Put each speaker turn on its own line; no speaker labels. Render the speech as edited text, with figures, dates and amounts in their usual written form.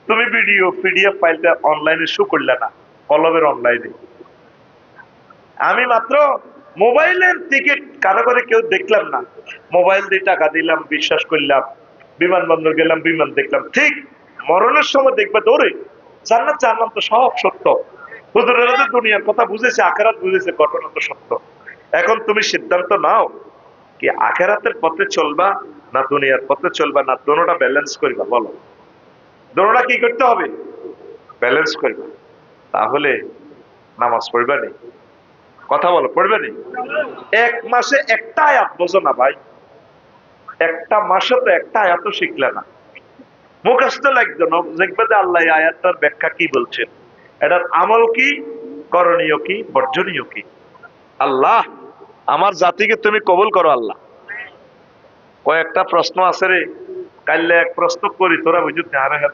তুমি video PDF ফাইলটা অনলাইনে শো করলে না, কলমের অনলাইনে। আমি মাত্র মোবাইলের টিকিট কারো করে কেউ দেখলাম না, মোবাইল দিয়ে টাকা দিলাম, বিশ্বাস করলাম, বিমানবন্দর গেলাম, বিমান দেখলাম। ঠিক মরণের সময় দেখবে দৌড়ে জান্নাত জাহান্নাম তো সব সত্য। হুজুরেরা তো দুনিয়ার কথা বুঝেছে, আখেরাত বুঝেছে, ঘটনা তো সত্য। এখন তুমি সিদ্ধান্ত নাও, কি আখেরাতের পথে চলবা না দুনিয়ার পথে চলবা, না দোনোটা ব্যালেন্স করবা? বলো, দোনোটা কি করতে হবে? ব্যালেন্স করবা। তাহলে নামাজ পড়বা নি? কথা বলো, পড়বে নি? এক মাসে একটা আয়াত বোঝো না ভাই, একটা মাসে তো একটা আয়াত শিখলে না, মুখস্থ লাগবে না, দেখবে যে আল্লাহ এই আয়াতটার ব্যাখ্যা কি বলছেন, এটার আমল কি, করণীয় কি, বর্জনীয় কি। আল্লাহ আমার জাতিকে তুমি কবুল করো আল্লাহ। কয়েকটা প্রশ্ন আছে রে, কাইলে এক প্রশ্ন করি, তোরা বুঝুক না, আরে হ্যাঁ